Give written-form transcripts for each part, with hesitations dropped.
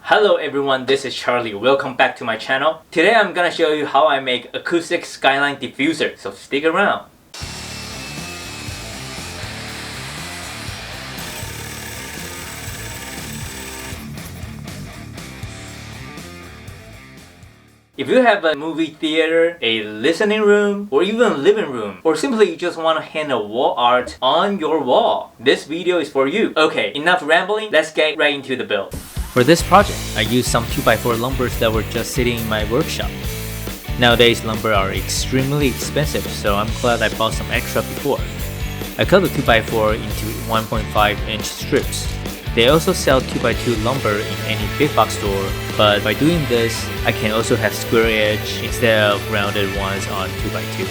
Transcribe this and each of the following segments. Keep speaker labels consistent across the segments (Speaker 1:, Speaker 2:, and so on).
Speaker 1: Hello everyone, this is Charlie. Welcome back to my channel. Today I'm gonna show you how I make acoustic Skyline Diffuser, so stick around. If you have a movie theater, a listening room, or even a living room, or simply you just want to hang a wall art on your wall, this video is for you. Okay, enough rambling, let's get right into the build. For this project, I used some 2x4 lumbers that were just sitting in my workshop. Nowadays, lumber are extremely expensive, so I'm glad I bought some extra before. I cut the 2x4 into 1.5-inch strips. They also sell 2x2 lumber in any big box store, but by doing this, I can also have square edge instead of rounded ones on 2x2.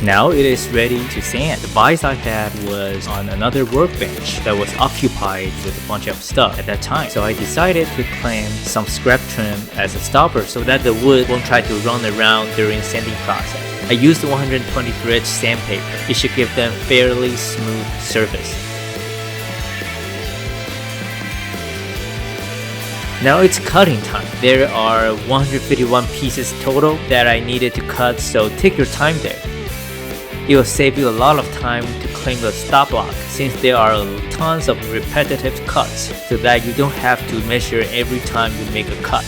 Speaker 1: Now it is ready to sand. The vise I had was on another workbench that was occupied with a bunch of stuff at that time. So I decided to clamp some scrap trim as a stopper so that the wood won't try to run around during sanding process. I used 120 grit sandpaper. It should give them fairly smooth surface. Now it's cutting time. There are 151 pieces total that I needed to cut, so take your time there. It will save you a lot of time to clean the stop block since there are tons of repetitive cuts so that you don't have to measure every time you make a cut.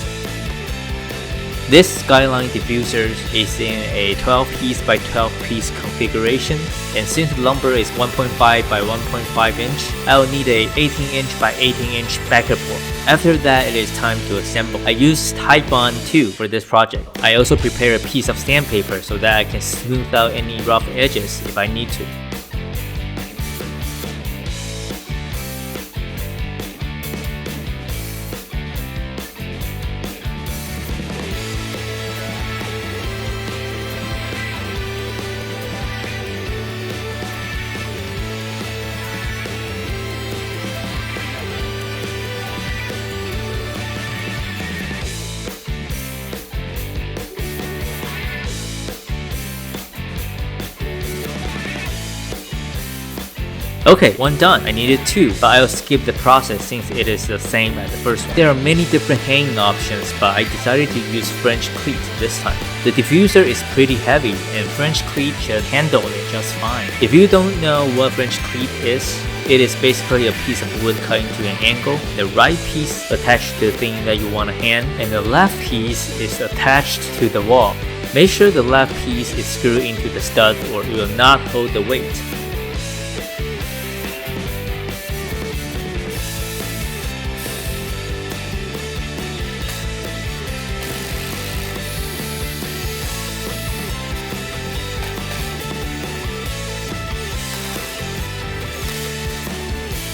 Speaker 1: This Skyline Diffuser is in a 12 piece by 12 piece configuration, and since the lumber is 1.5 by 1.5 inch, I will need a 18 inch by 18 inch backer board. After that, it is time to assemble. I used Titebond 2 for this project. I also prepare a piece of sandpaper so that I can smooth out any rough edges if I need to. Okay, one done. I needed two, but I'll skip the process since it is the same as the first one. There are many different hanging options, but I decided to use French cleat this time. The diffuser is pretty heavy, and French cleat should handle it just fine. If you don't know what French cleat is, it is basically a piece of wood cut into an angle. The right piece attached to the thing that you want to hang, and the left piece is attached to the wall. Make sure the left piece is screwed into the stud or it will not hold the weight.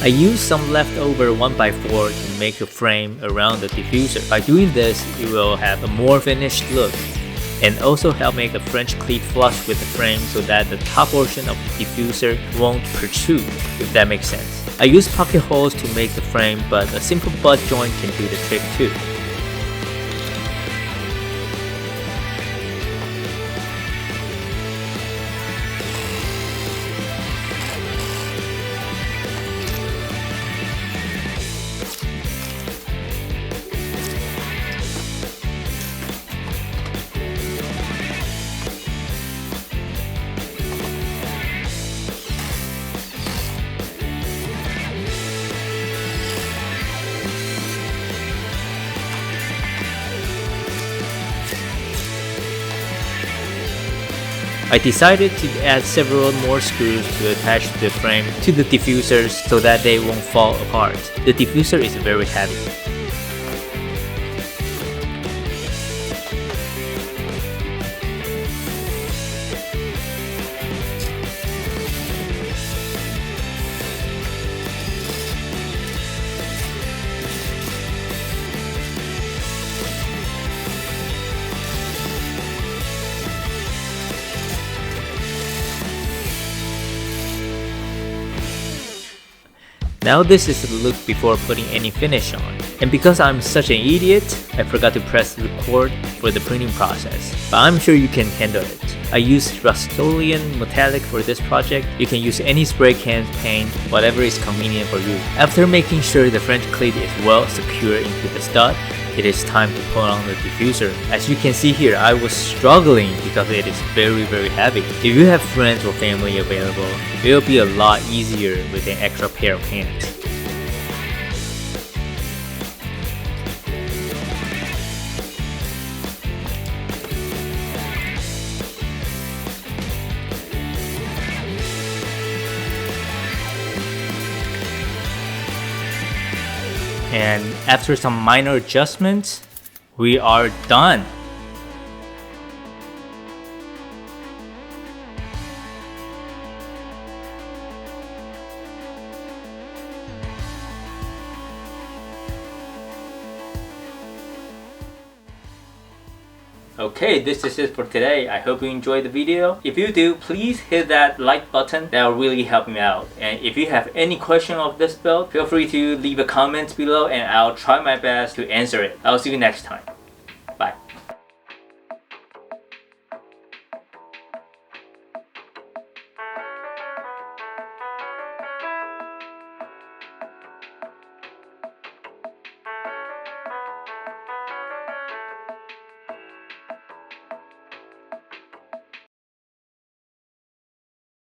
Speaker 1: I used some leftover 1x4 to make a frame around the diffuser. By doing this, it will have a more finished look and also help make the French cleat flush with the frame so that the top portion of the diffuser won't protrude, if that makes sense. I used pocket holes to make the frame, but a simple butt joint can do the trick too. I decided to add several more screws to attach the frame to the diffusers so that they won't fall apart. The diffuser is very heavy. Now this is the look before putting any finish on. And because I'm such an idiot, I forgot to press record for the printing process. But I'm sure you can handle it. I used Rust-Oleum metallic for this project. You can use any spray can paint, whatever is convenient for you. After making sure the French cleat is well secured into the stud, it is time to put on the diffuser. As you can see here, I was struggling because it is very heavy. If you have friends or family available, it will be a lot easier with an extra pair of hands. And after some minor adjustments, we are done. Okay, this is it for today. I hope you enjoyed the video. If you do, please hit that like button. That will really help me out. And if you have any question of this build, feel free to leave a comment below and I'll try my best to answer it. I'll see you next time.